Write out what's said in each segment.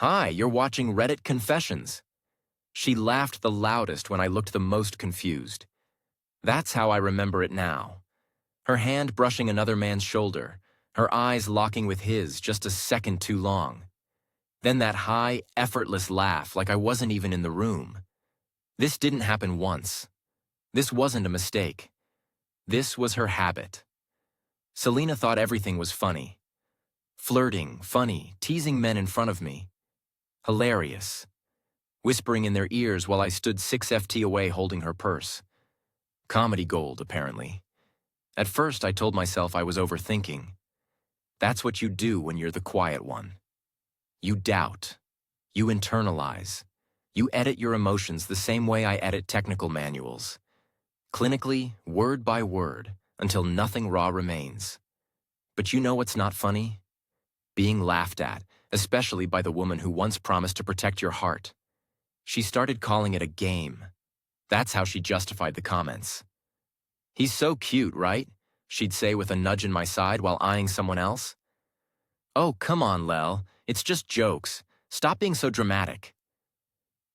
Hi, you're watching Reddit Confessions. She laughed the loudest when I looked the most confused. That's how I remember it now. Her hand brushing another man's shoulder, her eyes locking with his just a second too long. Then that high, effortless laugh like I wasn't even in the room. This didn't happen once. This wasn't a mistake. This was her habit. Selena thought everything was funny. Flirting, funny, teasing men in front of me. Hilarious. Whispering in their ears while I stood 6 FT away holding her purse. Comedy gold, apparently. At first, I told myself I was overthinking. That's what you do when you're the quiet one. You doubt. You internalize. You edit your emotions the same way I edit technical manuals. Clinically, word by word, until nothing raw remains. But you know what's not funny? Being laughed at, especially by the woman who once promised to protect your heart. She started calling it a game. That's how she justified the comments. "He's so cute, right?" she'd say with a nudge in my side while eyeing someone else. "Oh, come on, Lel. It's just jokes. Stop being so dramatic."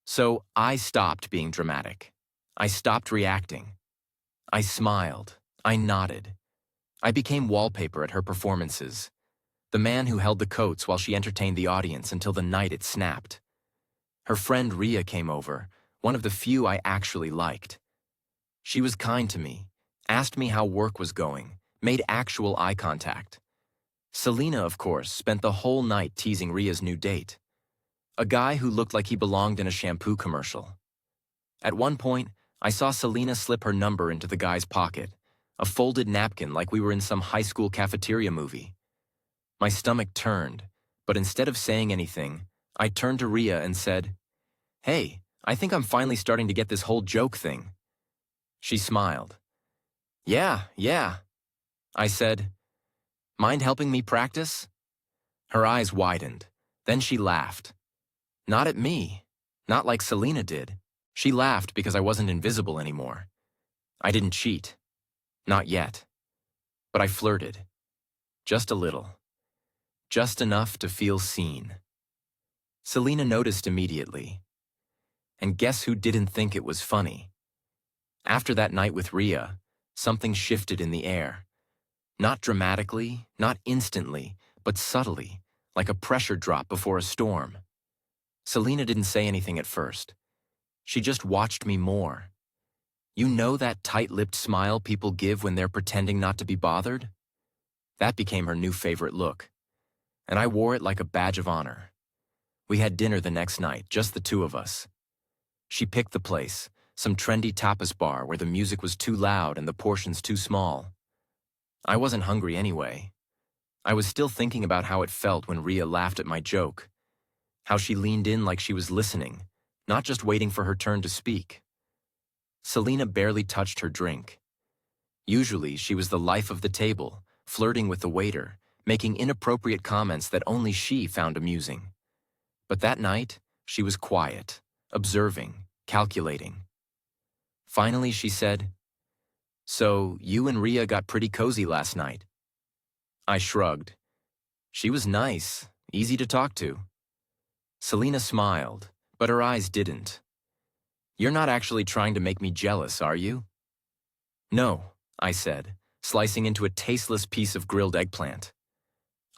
So I stopped being dramatic. I stopped reacting. I smiled. I nodded. I became wallpaper at her performances. The man who held the coats while she entertained the audience until the night it snapped. Her friend Rhea came over, one of the few I actually liked. She was kind to me, asked me how work was going, made actual eye contact. Selena, of course, spent the whole night teasing Rhea's new date. A guy who looked like he belonged in a shampoo commercial. At one point, I saw Selena slip her number into the guy's pocket, a folded napkin like we were in some high school cafeteria movie. My stomach turned, but instead of saying anything, I turned to Rhea and said, "Hey, I think I'm finally starting to get this whole joke thing." She smiled. Yeah. I said, "Mind helping me practice?" Her eyes widened. Then she laughed. Not at me. Not like Selena did. She laughed because I wasn't invisible anymore. I didn't cheat. Not yet. But I flirted. Just a little. Just enough to feel seen. Selena noticed immediately. And guess who didn't think it was funny? After that night with Rhea, something shifted in the air. Not dramatically, not instantly, but subtly, like a pressure drop before a storm. Selena didn't say anything at first. She just watched me more. You know that tight-lipped smile people give when they're pretending not to be bothered? That became her new favorite look. And I wore it like a badge of honor. We had dinner the next night, just the two of us. She picked the place, some trendy tapas bar where the music was too loud and the portions too small. I wasn't hungry anyway. I was still thinking about how it felt when Rhea laughed at my joke. How she leaned in like she was listening, not just waiting for her turn to speak. Selena barely touched her drink. Usually, she was the life of the table, flirting with the waiter, making inappropriate comments that only she found amusing. But that night, she was quiet, observing, calculating. Finally, she said, "So, you and Rhea got pretty cozy last night." I shrugged. She was nice, easy to talk to. Selena smiled, but her eyes didn't. "You're not actually trying to make me jealous, are you?" "No," I said, slicing into a tasteless piece of grilled eggplant.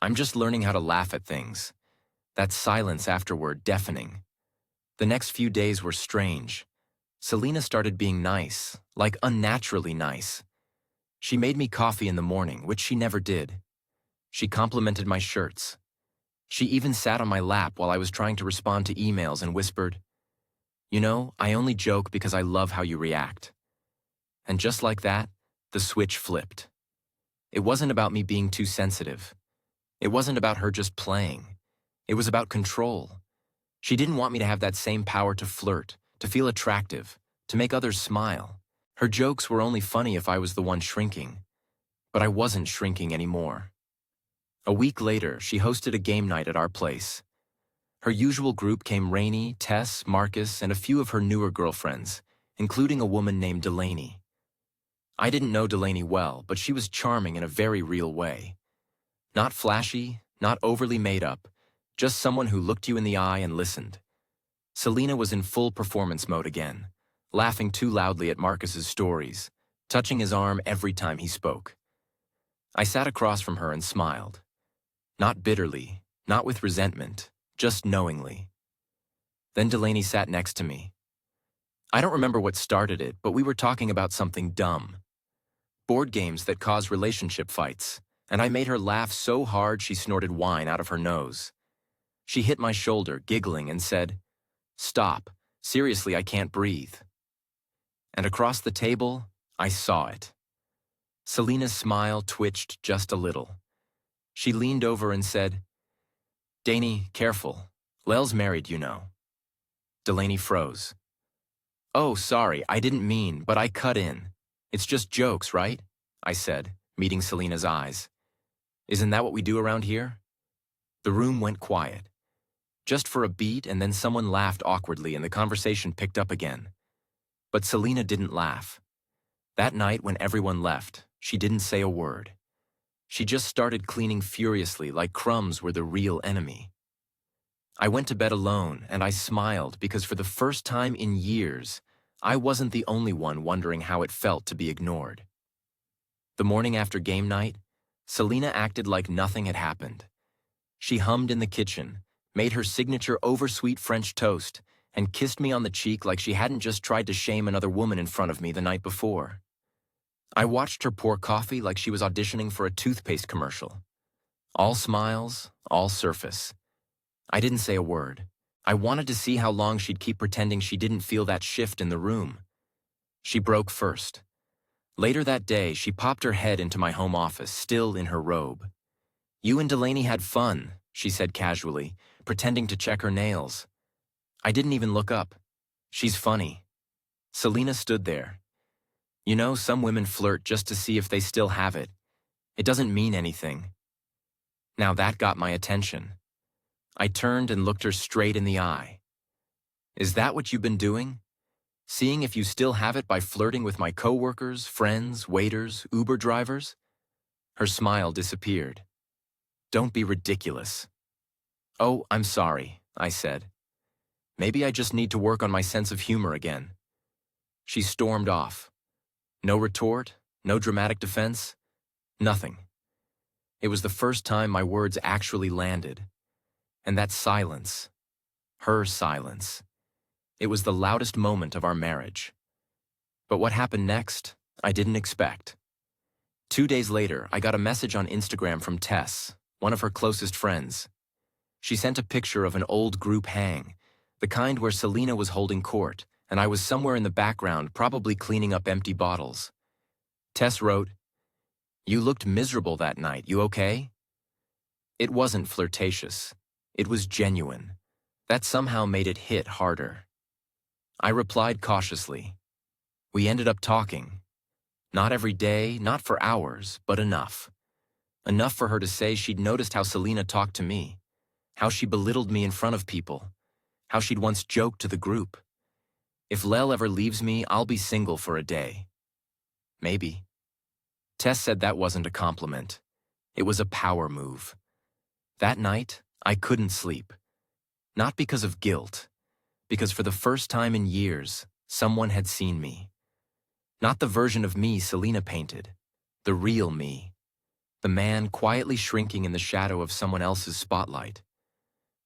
"I'm just learning how to laugh at things." That silence afterward deafening. The next few days were strange. Selena started being nice, like unnaturally nice. She made me coffee in the morning, which she never did. She complimented my shirts. She even sat on my lap while I was trying to respond to emails and whispered, "You know, I only joke because I love how you react." And just like that, the switch flipped. It wasn't about me being too sensitive. It wasn't about her just playing. It was about control. She didn't want me to have that same power to flirt, to feel attractive, to make others smile. Her jokes were only funny if I was the one shrinking. But I wasn't shrinking anymore. A week later, she hosted a game night at our place. Her usual group came Rainey, Tess, Marcus, and a few of her newer girlfriends, including a woman named Delaney. I didn't know Delaney well, but she was charming in a very real way. Not flashy, not overly made up, Just someone who looked you in the eye and listened. Selena was in full performance mode again, laughing too loudly at Marcus's stories, touching his arm every time he spoke. I sat across from her and smiled. Not bitterly, not with resentment, just knowingly. Then Delaney sat next to me. I don't remember what started it, but we were talking about something dumb. Board games that cause relationship fights, and I made her laugh so hard she snorted wine out of her nose. She hit my shoulder, giggling, and said, "Stop. Seriously, I can't breathe." And across the table, I saw it. Selena's smile twitched just a little. She leaned over and said, "Danny, careful. Lel's married, you know." Delaney froze. "Oh, sorry, I didn't mean, but I cut in. It's just jokes, right?" I said, meeting Selena's eyes. "Isn't that what we do around here?" The room went quiet. Just for a beat, and then someone laughed awkwardly and the conversation picked up again. But Selena didn't laugh. That night when everyone left, she didn't say a word. She just started cleaning furiously like crumbs were the real enemy. I went to bed alone and I smiled because for the first time in years, I wasn't the only one wondering how it felt to be ignored. The morning after game night, Selena acted like nothing had happened. She hummed in the kitchen, made her signature oversweet French toast, and kissed me on the cheek like she hadn't just tried to shame another woman in front of me the night before. I watched her pour coffee like she was auditioning for a toothpaste commercial. All smiles, all surface. I didn't say a word. I wanted to see how long she'd keep pretending she didn't feel that shift in the room. She broke first. Later that day, she popped her head into my home office, still in her robe. "You and Delaney had fun," she said casually, pretending to check her nails. I didn't even look up. "She's funny." Selena stood there. "You know, some women flirt just to see if they still have it. It doesn't mean anything." Now that got my attention. I turned and looked her straight in the eye. "Is that what you've been doing? Seeing if you still have it by flirting with my coworkers, friends, waiters, Uber drivers?" Her smile disappeared. "Don't be ridiculous." "Oh, I'm sorry," I said. "Maybe I just need to work on my sense of humor again." She stormed off. No retort, no dramatic defense, nothing. It was the first time my words actually landed. And that silence, her silence, it was the loudest moment of our marriage. But what happened next, I didn't expect. 2 days later, I got a message on Instagram from Tess, one of her closest friends. She sent a picture of an old group hang, the kind where Selena was holding court, and I was somewhere in the background probably cleaning up empty bottles. Tess wrote, "You looked miserable that night, you okay?" It wasn't flirtatious. It was genuine. That somehow made it hit harder. I replied cautiously. We ended up talking. Not every day, not for hours, but enough. Enough for her to say she'd noticed how Selena talked to me, how she belittled me in front of people, how she'd once joked to the group. "If Lel ever leaves me, I'll be single for a day." Maybe. Tess said that wasn't a compliment. It was a power move. That night, I couldn't sleep. Not because of guilt, because for the first time in years, someone had seen me. Not the version of me Selena painted, the real me. The man quietly shrinking in the shadow of someone else's spotlight.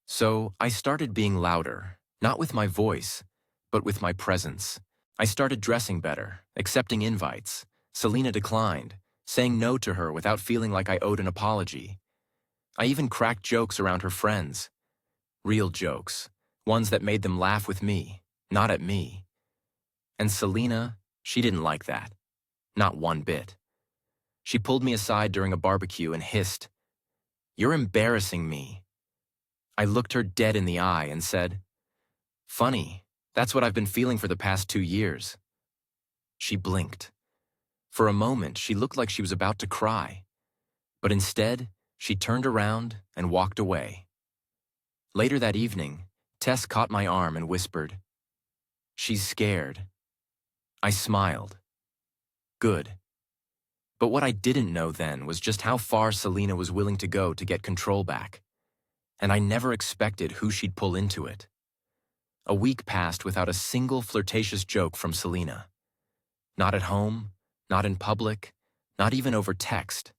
So I started being louder, not with my voice, but with my presence. I started dressing better, accepting invites. Selena declined, saying no to her without feeling like I owed an apology. I even cracked jokes around her friends. Real jokes, ones that made them laugh with me, not at me. And Selena, she didn't like that. Not one bit. She pulled me aside during a barbecue and hissed, "You're embarrassing me." I looked her dead in the eye and said, "Funny, that's what I've been feeling for the past 2 years." She blinked. For a moment, she looked like she was about to cry. But instead, she turned around and walked away. Later that evening, Tess caught my arm and whispered, "She's scared." I smiled. Good. But what I didn't know then was just how far Selena was willing to go to get control back. and I never expected who she'd pull into it. A week passed without a single flirtatious joke from Selena. Not at home, not in public, not even over text.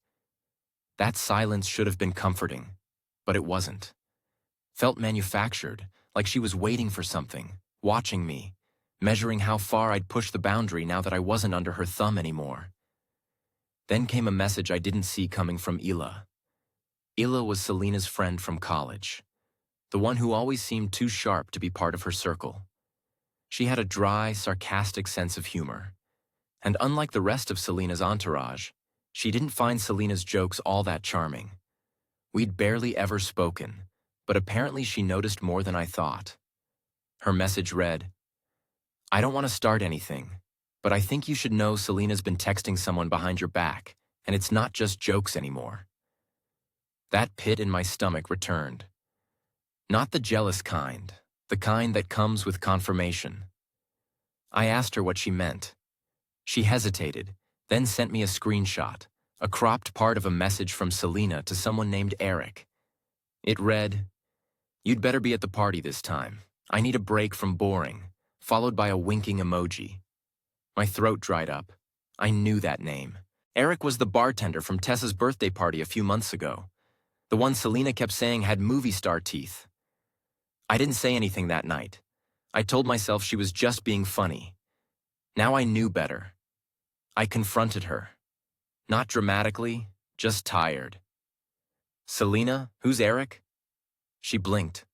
That silence should have been comforting, but it wasn't. Felt manufactured, like she was waiting for something, watching me, measuring how far I'd push the boundary now that I wasn't under her thumb anymore. Then came a message I didn't see coming from Ila. Ila was Selena's friend from college, the one who always seemed too sharp to be part of her circle. She had a dry, sarcastic sense of humor. And unlike the rest of Selena's entourage, she didn't find Selena's jokes all that charming. We'd barely ever spoken, but apparently she noticed more than I thought. Her message read, "I don't want to start anything, but I think you should know Selena's been texting someone behind your back, and it's not just jokes anymore." That pit in my stomach returned. Not the jealous kind, the kind that comes with confirmation. I asked her what she meant. She hesitated, then sent me a screenshot, a cropped part of a message from Selena to someone named Eric. It read, "You'd better be at the party this time. I need a break from boring," followed by a winking emoji. My throat dried up. I knew that name. Eric was the bartender from Tessa's birthday party a few months ago. The one Selena kept saying had movie star teeth. I didn't say anything that night. I told myself she was just being funny. Now I knew better. I confronted her. Not dramatically, just tired. "Selena, who's Eric?" She blinked.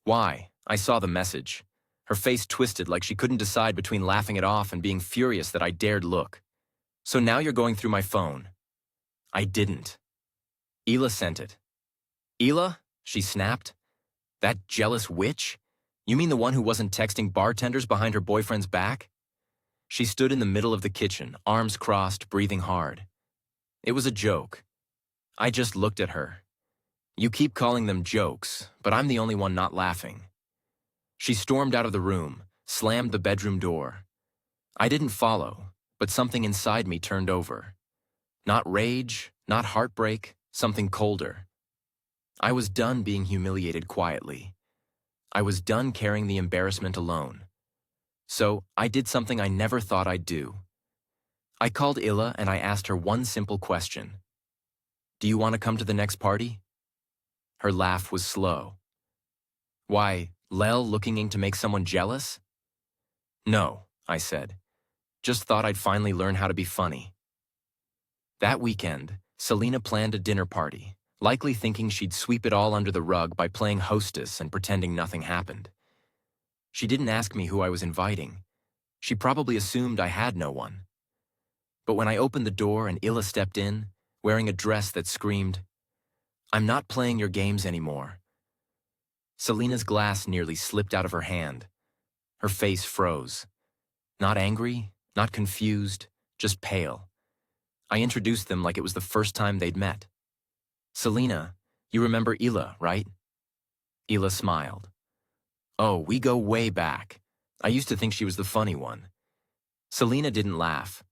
"Why?" I saw the message. Her face twisted like she couldn't decide between laughing it off and being furious that I dared look. "So now you're going through my phone." I didn't. Ila sent it. "Ila?" she snapped. "That jealous witch? You mean the one who wasn't texting bartenders behind her boyfriend's back?" She stood in the middle of the kitchen, arms crossed, breathing hard. It was a joke. I just looked at her. "You keep calling them jokes, but I'm the only one not laughing." She stormed out of the room, slammed the bedroom door. I didn't follow, but something inside me turned over. Not rage, not heartbreak, something colder. I was done being humiliated quietly. I was done carrying the embarrassment alone. So I did something I never thought I'd do. I called Ila and I asked her one simple question. "Do you want to come to the next party?" Her laugh was slow. "Why, Lel looking to make someone jealous?" "No," I said. "Just thought I'd finally learn how to be funny." That weekend, Selena planned a dinner party, likely thinking she'd sweep it all under the rug by playing hostess and pretending nothing happened. She didn't ask me who I was inviting. She probably assumed I had no one. But when I opened the door and Ila stepped in, wearing a dress that screamed, "I'm not playing your games anymore," Selena's glass nearly slipped out of her hand. Her face froze. Not angry, not confused, just pale. I introduced them like it was the first time they'd met. "Selena, you remember Ila, right?" Ila smiled. "Oh, we go way back. I used to think she was the funny one." Selena didn't laugh.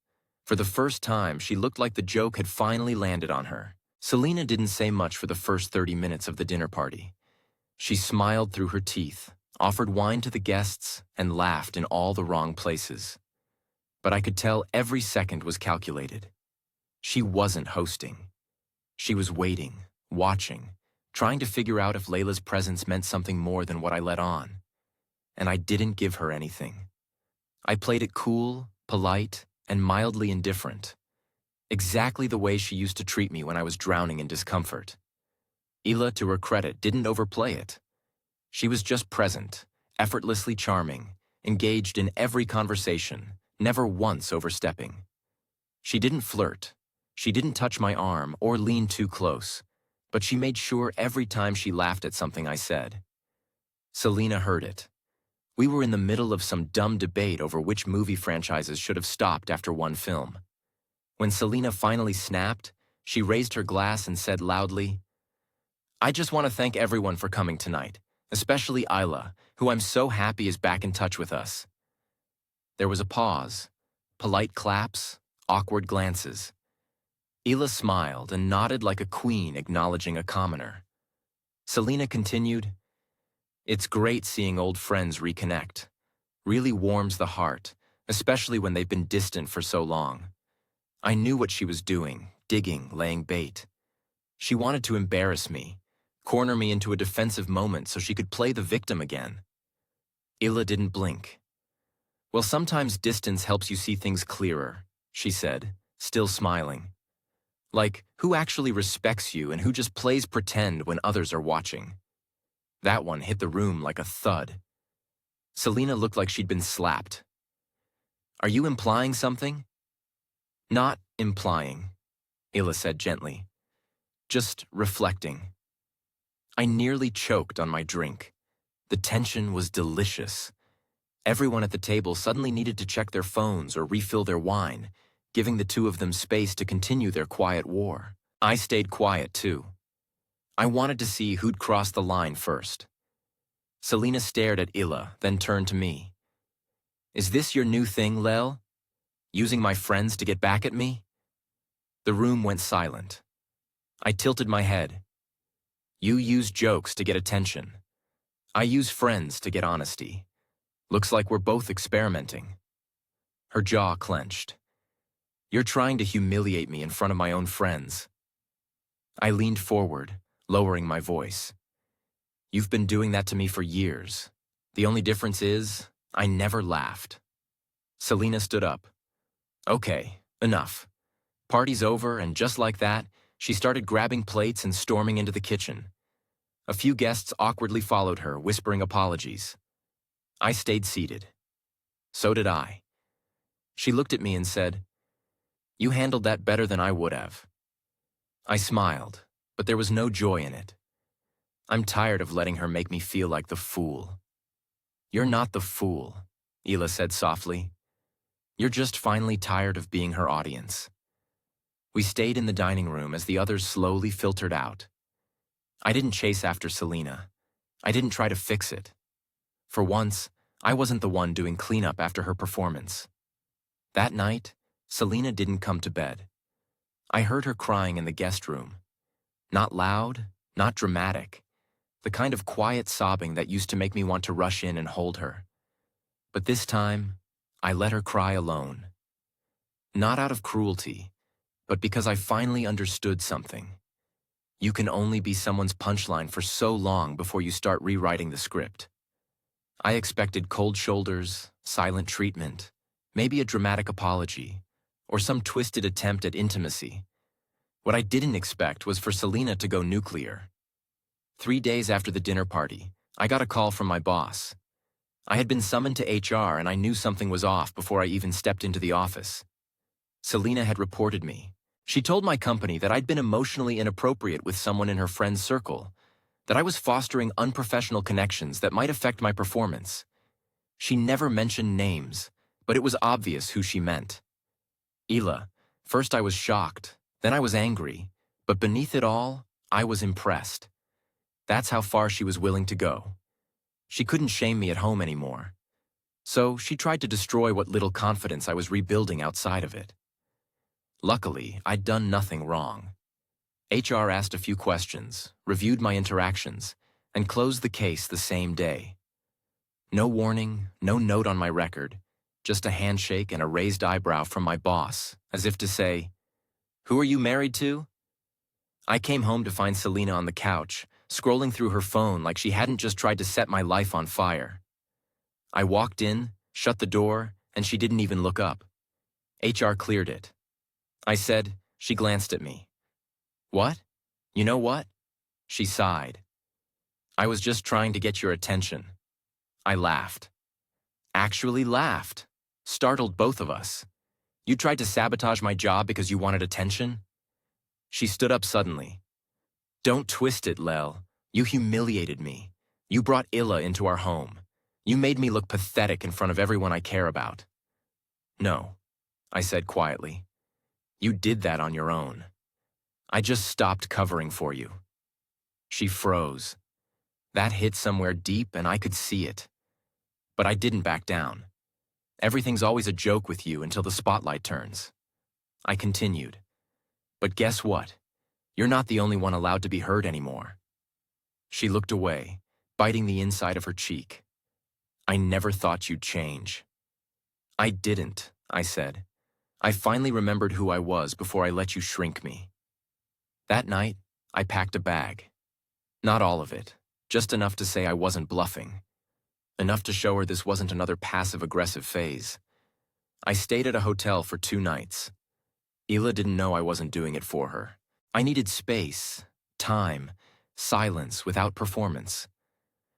For the first time, she looked like the joke had finally landed on her. Selena didn't say much for the first 30 minutes of the dinner party. She smiled through her teeth, offered wine to the guests, and laughed in all the wrong places. But I could tell every second was calculated. She wasn't hosting. She was waiting, watching, trying to figure out if Layla's presence meant something more than what I let on. And I didn't give her anything. I played it cool, polite, and mildly indifferent. Exactly the way she used to treat me when I was drowning in discomfort. Ila, to her credit, didn't overplay it. She was just present, effortlessly charming, engaged in every conversation, never once overstepping. She didn't flirt. She didn't touch my arm or lean too close, but she made sure every time she laughed at something I said. Selena heard it. We were in the middle of some dumb debate over which movie franchises should have stopped after one film. When Selena finally snapped, she raised her glass and said loudly, "I just want to thank everyone for coming tonight, especially Isla, who I'm so happy is back in touch with us." There was a pause, polite claps, awkward glances. Ila smiled and nodded like a queen acknowledging a commoner. Selena continued, "It's great seeing old friends reconnect. Really warms the heart, especially when they've been distant for so long. I knew what she was doing, digging, laying bait. She wanted to embarrass me, corner me into a defensive moment so she could play the victim again." Illa didn't blink. "Well, sometimes distance helps you see things clearer," she said, still smiling. "Like, who actually respects you and who just plays pretend when others are watching." That one hit the room like a thud. Selena looked like she'd been slapped. "Are you implying something?" "Not implying," Illa said gently. "Just reflecting." I nearly choked on my drink. The tension was delicious. Everyone at the table suddenly needed to check their phones or refill their wine, giving the two of them space to continue their quiet war. I stayed quiet, too. I wanted to see who'd cross the line first. Selena stared at Illa, then turned to me. "Is this your new thing, Lel? Using my friends to get back at me?" The room went silent. I tilted my head. "You use jokes to get attention. I use friends to get honesty. Looks like we're both experimenting." Her jaw clenched. "You're trying to humiliate me in front of my own friends." I leaned forward, lowering my voice. "You've been doing that to me for years. The only difference is, I never laughed." Selena stood up. "Okay, enough." Party's over, and just like that, she started grabbing plates and storming into the kitchen. A few guests awkwardly followed her, whispering apologies. I stayed seated. So did I. She looked at me and said, "You handled that better than I would have." I smiled, but there was no joy in it. I'm tired of letting her make me feel like the fool. "You're not the fool," Ila said softly. "You're just finally tired of being her audience." We stayed in the dining room as the others slowly filtered out. I didn't chase after Selena. I didn't try to fix it. For once, I wasn't the one doing cleanup after her performance. That night, Selena didn't come to bed. I heard her crying in the guest room. Not loud, not dramatic. The kind of quiet sobbing that used to make me want to rush in and hold her. But this time, I let her cry alone. Not out of cruelty, but because I finally understood something. You can only be someone's punchline for so long before you start rewriting the script. I expected cold shoulders, silent treatment, maybe a dramatic apology, or some twisted attempt at intimacy. What I didn't expect was for Selena to go nuclear. 3 days after the dinner party, I got a call from my boss. I had been summoned to HR and I knew something was off before I even stepped into the office. Selena had reported me. She told my company that I'd been emotionally inappropriate with someone in her friend's circle, that I was fostering unprofessional connections that might affect my performance. She never mentioned names, but it was obvious who she meant. Ila, first I was shocked, then I was angry, but beneath it all, I was impressed. That's how far she was willing to go. She couldn't shame me at home anymore. So she tried to destroy what little confidence I was rebuilding outside of it. Luckily, I'd done nothing wrong. HR asked a few questions, reviewed my interactions, and closed the case the same day. No warning, no note on my record, just a handshake and a raised eyebrow from my boss, as if to say, "Who are you married to?" I came home to find Selena on the couch, scrolling through her phone like she hadn't just tried to set my life on fire. I walked in, shut the door, and she didn't even look up. HR cleared it. I said, she glanced at me. "What? You know what?" She sighed. "I was just trying to get your attention." I laughed. Actually laughed. Startled both of us. "You tried to sabotage my job because you wanted attention?" She stood up suddenly. "Don't twist it, Lel. You humiliated me. You brought Illa into our home. You made me look pathetic in front of everyone I care about." "No," I said quietly. "You did that on your own. I just stopped covering for you." She froze. That hit somewhere deep and I could see it. But I didn't back down. Everything's always a joke with you until the spotlight turns. I continued. "But guess what? You're not the only one allowed to be heard anymore." She looked away, biting the inside of her cheek. I never thought you'd change. I didn't, I said. I finally remembered who I was before I let you shrink me. That night, I packed a bag. Not all of it, just enough to say I wasn't bluffing. Enough to show her this wasn't another passive-aggressive phase. I stayed at a hotel for 2 nights. Hila didn't know I wasn't doing it for her. I needed space, time, silence without performance.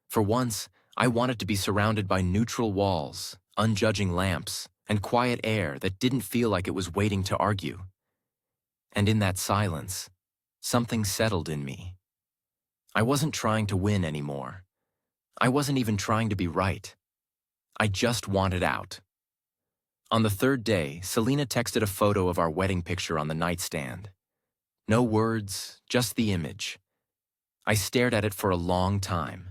For once, I wanted to be surrounded by neutral walls, unjudging lamps, and quiet air that didn't feel like it was waiting to argue. And in that silence, something settled in me. I wasn't trying to win anymore. I wasn't even trying to be right. I just wanted out. On the 3rd day, Selena texted a photo of our wedding picture on the nightstand. No words, just the image. I stared at it for a long time.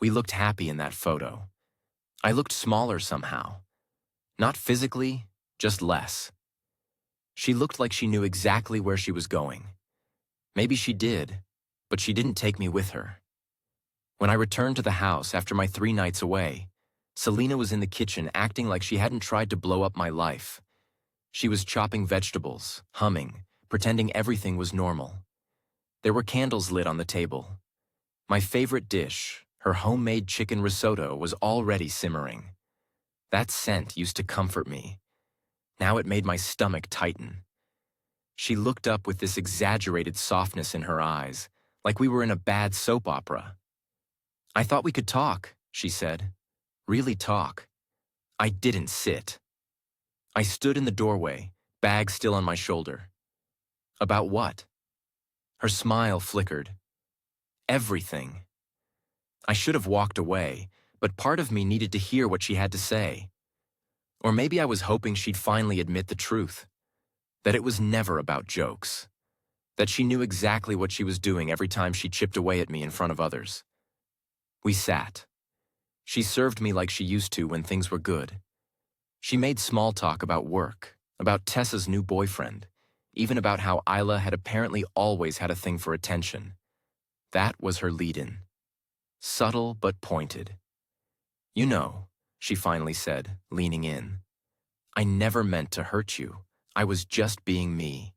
We looked happy in that photo. I looked smaller somehow. Not physically, just less. She looked like she knew exactly where she was going. Maybe she did, but she didn't take me with her. When I returned to the house after my 3 nights away, Selena was in the kitchen acting like she hadn't tried to blow up my life. She was chopping vegetables, humming, pretending everything was normal. There were candles lit on the table. My favorite dish, her homemade chicken risotto, was already simmering. That scent used to comfort me. Now it made my stomach tighten. She looked up with this exaggerated softness in her eyes, like we were in a bad soap opera. I thought we could talk, she said. Really talk. I didn't sit. I stood in the doorway, bag still on my shoulder. About what? Her smile flickered. Everything. I should have walked away, but part of me needed to hear what she had to say. Or maybe I was hoping she'd finally admit the truth. That it was never about jokes. That she knew exactly what she was doing every time she chipped away at me in front of others. We sat. She served me like she used to when things were good. She made small talk about work, about Tessa's new boyfriend, even about how Isla had apparently always had a thing for attention. That was her lead-in. Subtle but pointed. You know, she finally said, leaning in. I never meant to hurt you. I was just being me.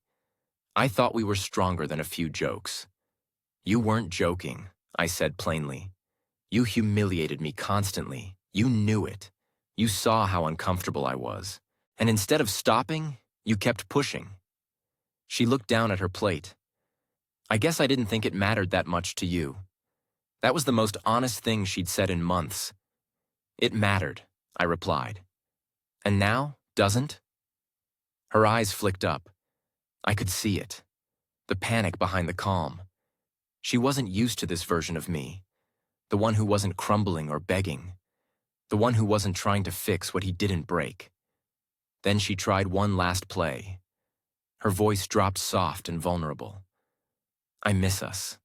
I thought we were stronger than a few jokes. You weren't joking, I said plainly. You humiliated me constantly. You knew it. You saw how uncomfortable I was. And instead of stopping, you kept pushing. She looked down at her plate. I guess I didn't think it mattered that much to you. That was the most honest thing she'd said in months. It mattered, I replied. And now, doesn't? Her eyes flicked up. I could see it. The panic behind the calm. She wasn't used to this version of me. The one who wasn't crumbling or begging. The one who wasn't trying to fix what he didn't break. Then she tried one last play. Her voice dropped soft and vulnerable. I miss us.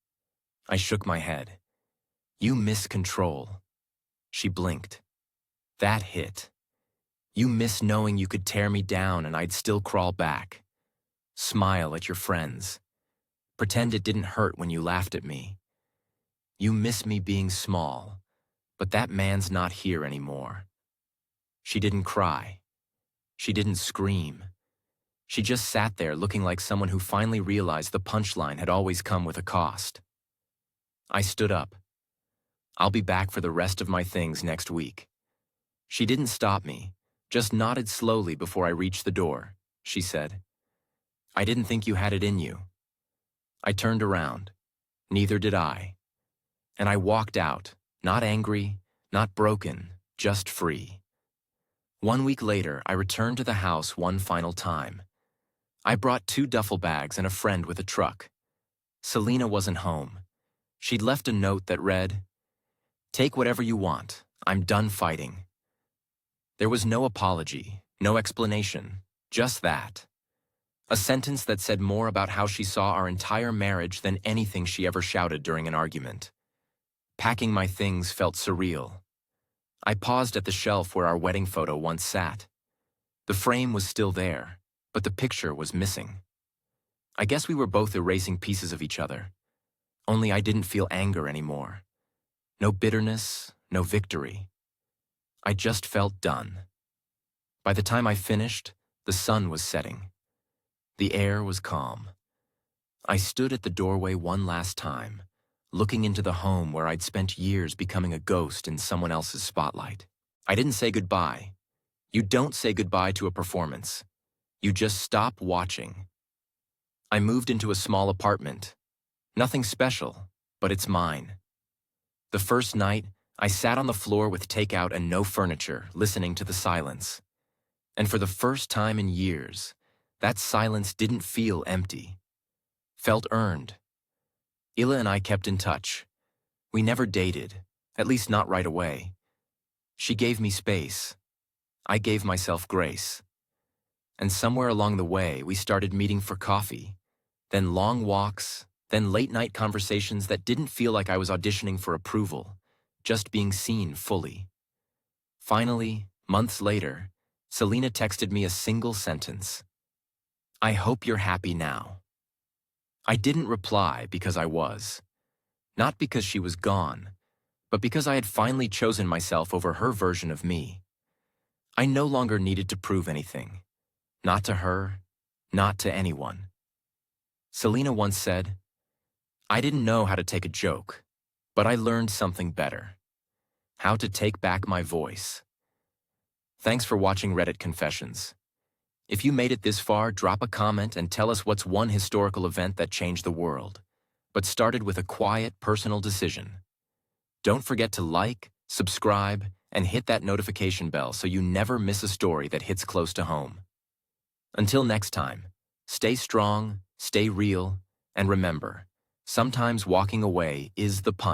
I shook my head. You miss control. She blinked. That hit. You miss knowing you could tear me down and I'd still crawl back. Smile at your friends. Pretend it didn't hurt when you laughed at me. You miss me being small, but that man's not here anymore. She didn't cry. She didn't scream. She just sat there looking like someone who finally realized the punchline had always come with a cost. I stood up. I'll be back for the rest of my things next week. She didn't stop me, just nodded slowly before I reached the door. She said, I didn't think you had it in you. I turned around. Neither did I. And I walked out, not angry, not broken, just free. 1 week later, I returned to the house one final time. I brought 2 duffel bags and a friend with a truck. Selena wasn't home. She'd left a note that read, Take whatever you want. I'm done fighting. There was no apology, no explanation, just that. A sentence that said more about how she saw our entire marriage than anything she ever shouted during an argument. Packing my things felt surreal. I paused at the shelf where our wedding photo once sat. The frame was still there, but the picture was missing. I guess we were both erasing pieces of each other. Only I didn't feel anger anymore. No bitterness, no victory. I just felt done. By the time I finished, the sun was setting. The air was calm. I stood at the doorway one last time, looking into the home where I'd spent years becoming a ghost in someone else's spotlight. I didn't say goodbye. You don't say goodbye to a performance. You just stop watching. I moved into a small apartment. Nothing special, but it's mine. The first night, I sat on the floor with takeout and no furniture, listening to the silence. And for the first time in years, that silence didn't feel empty. Felt earned. Ila and I kept in touch. We never dated, at least not right away. She gave me space. I gave myself grace. And somewhere along the way, we started meeting for coffee, then long walks, then late-night conversations that didn't feel like I was auditioning for approval, just being seen fully. Finally, months later, Selena texted me a single sentence. "I hope you're happy now." I didn't reply because I was. Not because she was gone, but because I had finally chosen myself over her version of me. I no longer needed to prove anything. Not to her, not to anyone. Selena once said, "I didn't know how to take a joke, but I learned something better. How to take back my voice." Thanks for watching Reddit Confessions. If you made it this far, drop a comment and tell us what's one historical event that changed the world, but started with a quiet, personal decision. Don't forget to like, subscribe, and hit that notification bell so you never miss a story that hits close to home. Until next time, stay strong, stay real, and remember, sometimes walking away is the punch.